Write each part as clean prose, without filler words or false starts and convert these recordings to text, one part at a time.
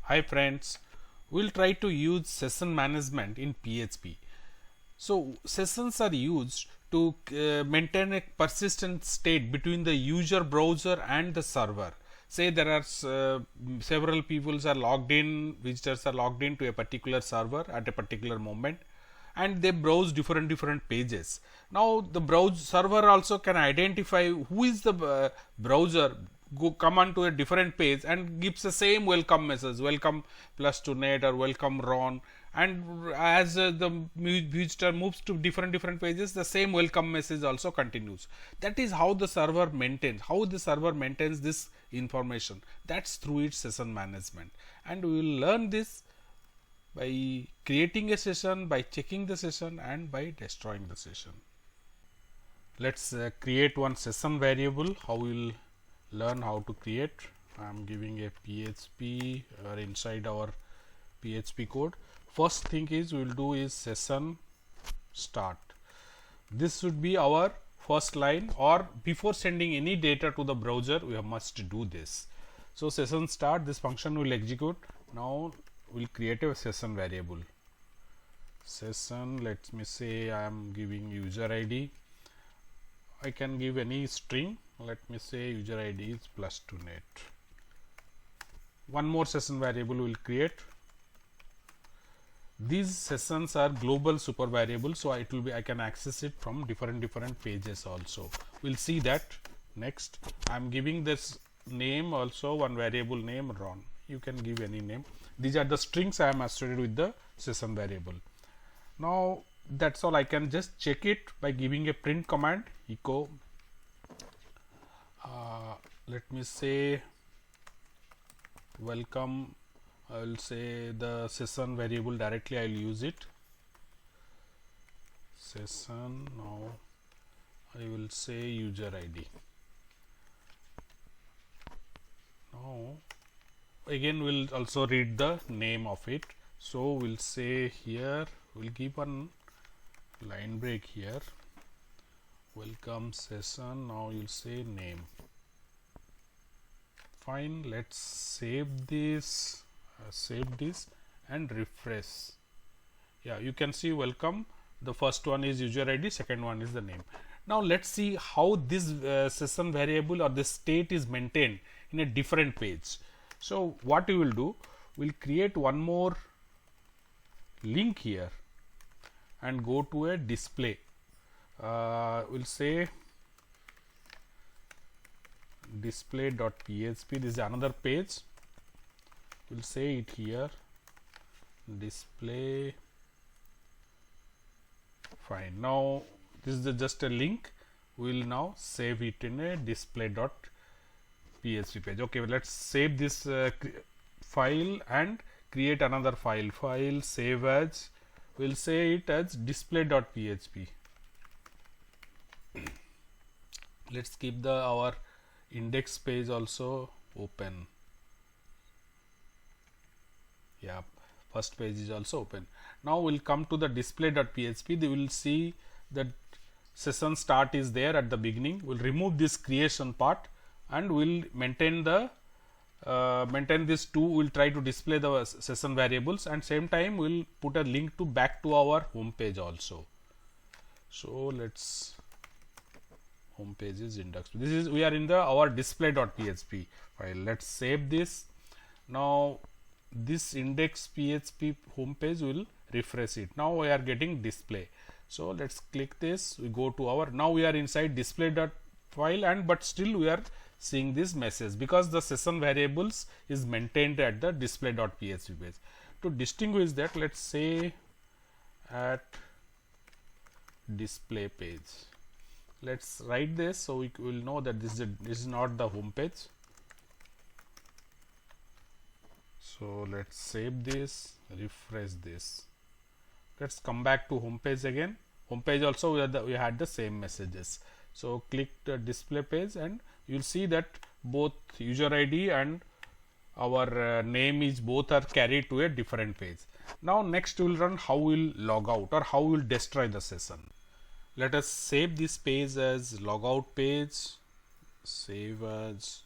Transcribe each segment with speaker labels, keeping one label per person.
Speaker 1: Hi friends, we'll try to use session management in PHP. So sessions are used to maintain a persistent state between the user browser and the server. Say there are several people are logged in, visitors are logged in to a particular server at a particular moment, and they browse different pages. Now the browse server also can identify who is the browser come on to a different page and gives the same welcome message, welcome plus to net or welcome Ron, and as the visitor moves to different pages, the same welcome message also continues. That is how the server maintains this information. That's through its session management, and we will learn this by creating a session, by checking the session, and by destroying the session. Let's create one session variable. How we will learn how to create. I am giving a PHP or inside our PHP code. First thing is we will do is session start. This should be our first line, or before sending any data to the browser we must do this. So session start, this function will execute. Now we will create a session variable. Session, let me say I am giving user ID. I can give any string. Let me say user ID is plus to net. One more session variable will create. These sessions are global super variable, so it will be I can access it from different pages also. We'll see that next. I am giving this name also, one variable name Ron. You can give any name. These are the strings I am associated with the session variable. Now that's all. I can just check it by giving a print command echo. Let me say welcome. I will say the session variable directly. I will use it. Session. Now I will say user ID. Now again we'll also read the name of it. So we'll say here we'll give one line break here. Welcome session. Now you'll say name. Fine. Let's save this. Save this and refresh. Yeah, you can see welcome. The first one is user ID, second one is the name. Now let's see how this session variable or this state is maintained in a different page. So what we will do, we'll create one more link here and go to a display. We'll say display.php. This is another page. We'll say it here, display. Fine. Now this is just a link. We will now save it in a display.php page. Okay, let's save this file and create another file. File save as. We'll say it as display.php. Let's keep our index page also open. Yeah, first page is also open. Now we'll come to the display.php. They will see that session start is there at the beginning. We'll remove this creation part and we'll maintain the maintain this too. We'll try to display the session variables, and same time we'll put a link to back to our home page also. So let's home page is index. This is we are in the our display.php file. Let's save this. Now this index php home page will refresh it. Now we are getting display. So let's click this. We go to our, now we are inside display.file, and but still we are seeing this message because the session variables is maintained at the display.php page. To distinguish that, let's say at display page. Let's write this so we will know that this is not the home page. So let's save this, refresh this. Let's come back to home page again. Home page also we had the same messages. So click the display page and you'll see that both user ID and our name is both are carried to a different page. Now next we will run how we will log out or how we will destroy the session. Let us save this page as logout page, save as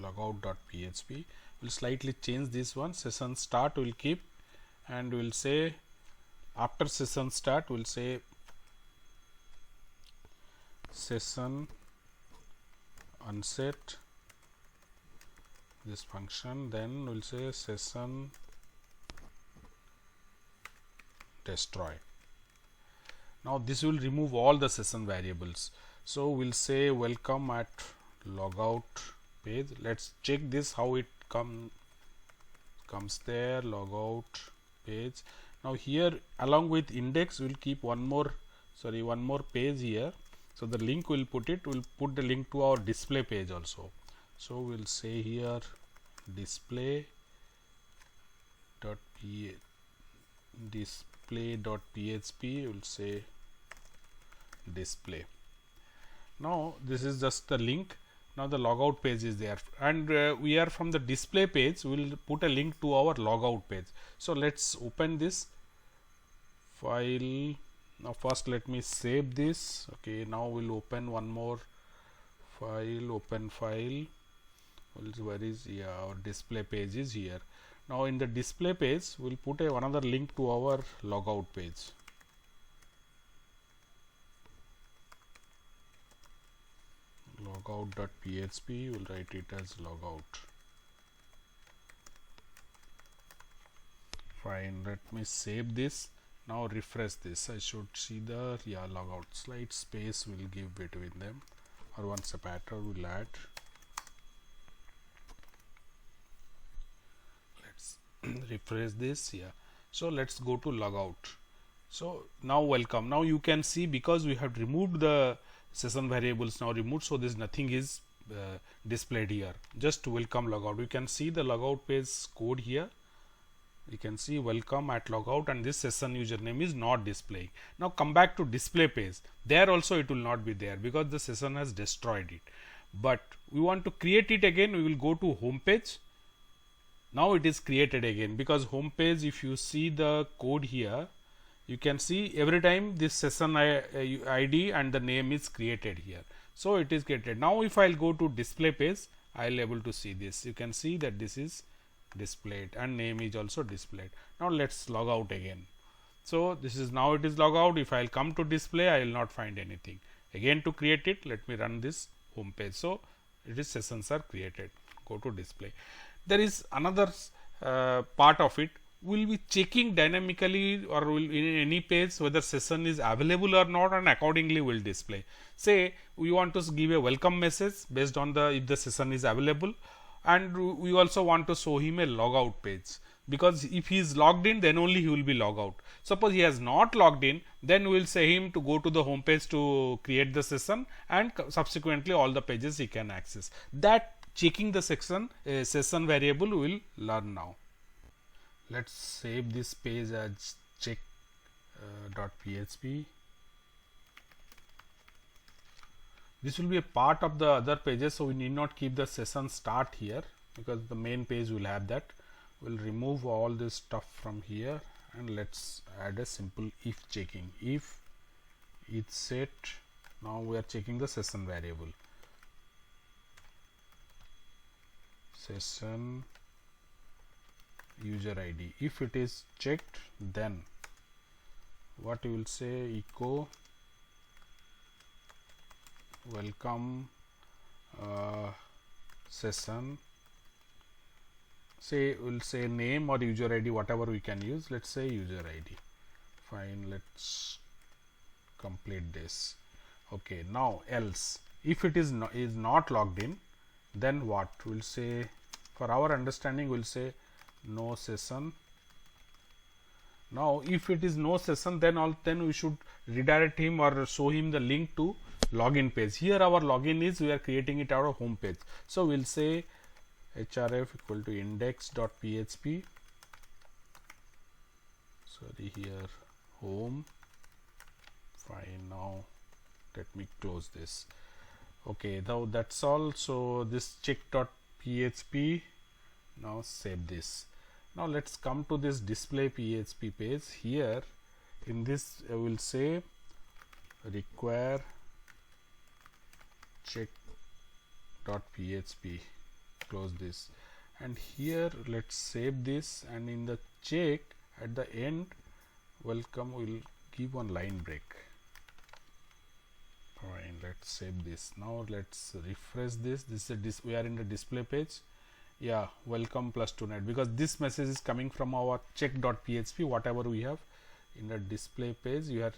Speaker 1: logout.php. We'll slightly change this one. Session start will keep, and we'll say after session start we'll say session unset this function, then we'll say session destroy. Now this will remove all the session variables. So we'll say welcome at logout page. Let's check this how it comes there, logout page. Now here along with index we'll keep one more page here. So the link we'll put the link to our display page also. So we'll say here display.php. We'll say display. Now this is just the link. Now the logout page is there, and we are from the display page. We will put a link to our logout page. So let's open this file. Now first let me save this. Okay, now we'll open one more file. Open file. Where is our display page is here. Now in the display page we'll put another link to our logout page. Logout.php, we'll write it as logout. Fine, let me save this. Now refresh this. I should see the logout. Slight space will give between them, or one separator will add. Let's refresh this. So let's go to logout. So now welcome. Now you can see, because we have removed the session variables now removed, so this nothing is displayed here, just welcome logout. You can see the logout page code here. You can see welcome at logout, and this session username is not displaying. Now come back to display page. There also it will not be there because the session has destroyed it. But we want to create it again. We will go to home page. Now it is created again, because home page, if you see the code here, you can see every time this session ID and the name is created here. So it is created. Now if I'll go to display page, I'll able to see this. You can see that this is displayed and name is also displayed. Now let's log out again. So this is now it is log out. If I'll come to display, I will not find anything. Again to create it, let me run this home page. So it is sessions are created. Go to display. There is another part of it. We'll be checking dynamically, or will in any page whether session is available or not, and accordingly will display. Say we want to give a welcome message based on the if the session is available, and we also want to show him a logout page, because if he is logged in, then only he will be log out. Suppose he has not logged in, then we will say him to go to the home page to create the session, and subsequently all the pages he can access. That checking the session variable we will learn now. Let's save this page as check.php. This will be a part of the other pages, so we need not keep the session start here, because the main page will have that. We'll remove all this stuff from here, and let's add a simple if checking. If it's set, now we are checking the session variable. Session user ID. If it is checked, then what you will say, echo welcome session. Say we'll say name or user ID, whatever we can use. Let's say user ID. Fine, let's complete this. Okay, now else, if it is not logged in, then what we'll say, for our understanding we'll say no session. Now if it is no session, then we should redirect him or show him the link to login page. Here our login is, we are creating it out of home page. So we'll say href equal to index.php, sorry, here home. Fine, now let me close this. Okay, now that's all. So this check.php, now save this. Now let's come to this display PHP page. Here in this I will say require check.php. close this, and here let's save this, and in the check at the end welcome will give one line break. Fine, let's save this. Now let's refresh this. This is we are in the display page. Yeah, welcome plus tonight, because this message is coming from our check.php, whatever we have in the display page. You are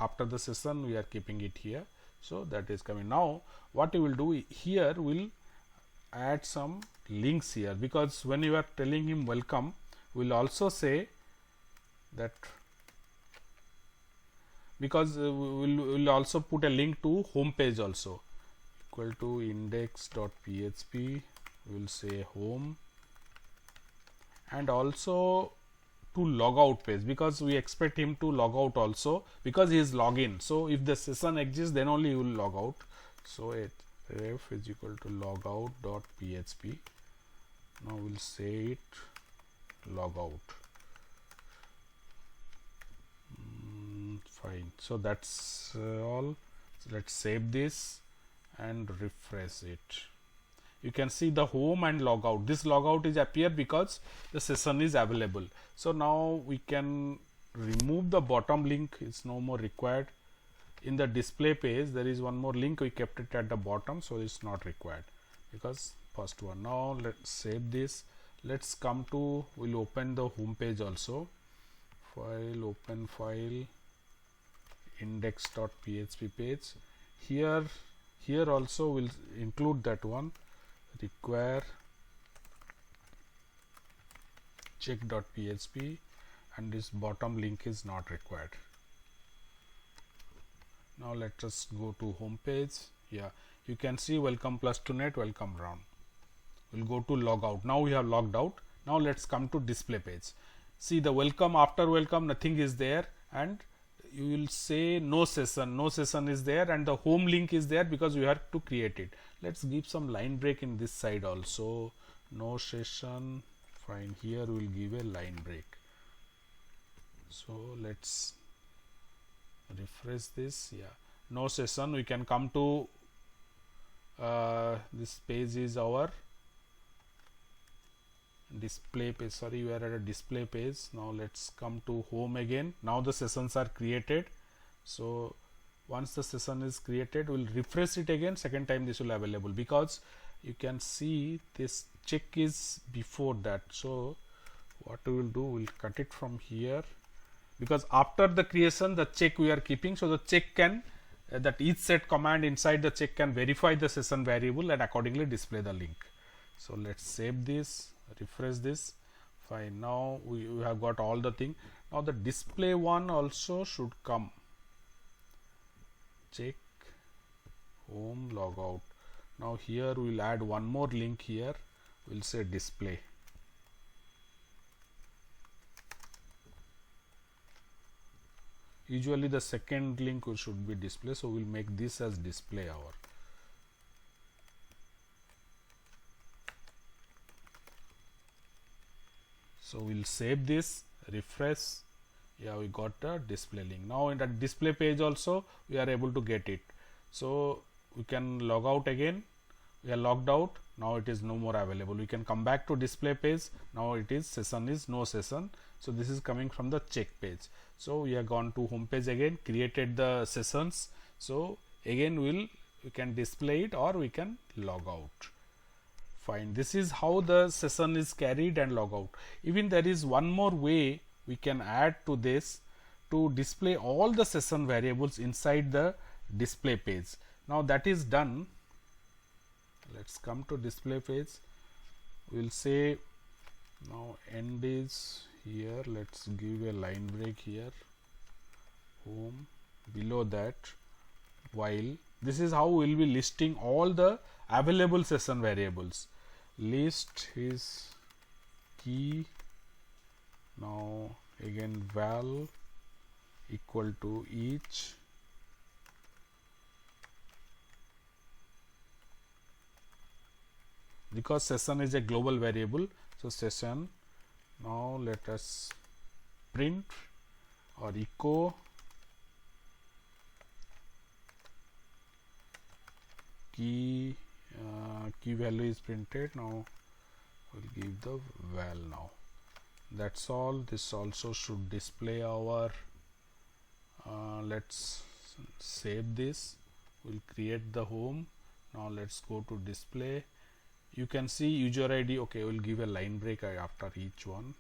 Speaker 1: after the session we are keeping it here, so that is coming. Now what you will do here, will add some links here, because when you are telling him welcome, we'll also say that, because we'll also put a link to home page also, equal to index.php, we'll say home, and also to log out page, because we expect him to log out also, because he is login. So if the session exists, then only he will log out. So ref is equal to logout.php. now we'll say it logout. Fine, so that's all. So let's save this and refresh it. You can see the home and logout. This logout is appear because the session is available. So now we can remove the bottom link, it's no more required. In the display page there is one more link, we kept it at the bottom, so it's not required because first one. Now let's save this. Let's come to, we'll open the home page also. File, open file, index.php page. Here also we'll include that one, require check.php, and this bottom link is not required. Now let us go to home page. Yeah, you can see welcome plus tonight, welcome round. We'll go to logout. Now we have logged out. Now let's come to display page. See the welcome, after welcome nothing is there, and you will say no session is there, and the home link is there because we have to create it. Let's give some line break in this side also. No session, fine, here we will give a line break. So let's refresh this. Yeah, no session. We can come to this page is our display page. Sorry, we are at a display page. Now let's come to home again. Now the sessions are created. So once the session is created, we'll refresh it again. Second time this will be available, because you can see this check is before that. So what we will do, we'll cut it from here, because after the creation the check we are keeping, so the check can that each set command inside the check can verify the session variable and accordingly display the link. So let's save this, refresh this. Fine, now we have got all the thing. Now the display one also should come. Check, home, logout. Now here we will add one more link here. We'll say display. Usually the second link should be display, so we'll make this as display hour. So we'll save this, refresh. Yeah, we got the display link. Now in that display page also we are able to get it. So we can log out again. We are logged out. Now it is no more available. We can come back to display page. Now it is session is no session. So this is coming from the check page. So we have gone to home page again, created the sessions. So again we can display it or we can log out. Fine. This is how the session is carried and log out. Even there is one more way we can add to this to display all the session variables inside the display page. Now that is done. Let's come to display page. We'll say now end is here. Let's give a line break here. Home, below that while. This is how we'll be listing all the available session variables. List is key. Now again val equal to each. Because session is a global variable, so session. Now let us print or echo key key value is printed. Now we'll give the val. Now that's all. This also should display our let's save this. We'll create the home. Now let's go to display. You can see user ID. Okay, we'll give a line break after each one.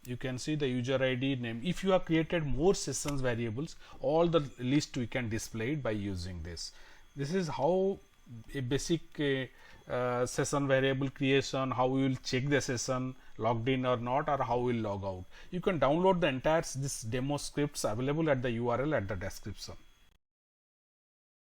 Speaker 1: You can see the user ID name. If you have created more sessions variables, all the list we can display it by using this. This is how a basic session variable creation, how we will check the session logged in or not, or how we will log out. You can download the entire this demo scripts available at the URL at the description.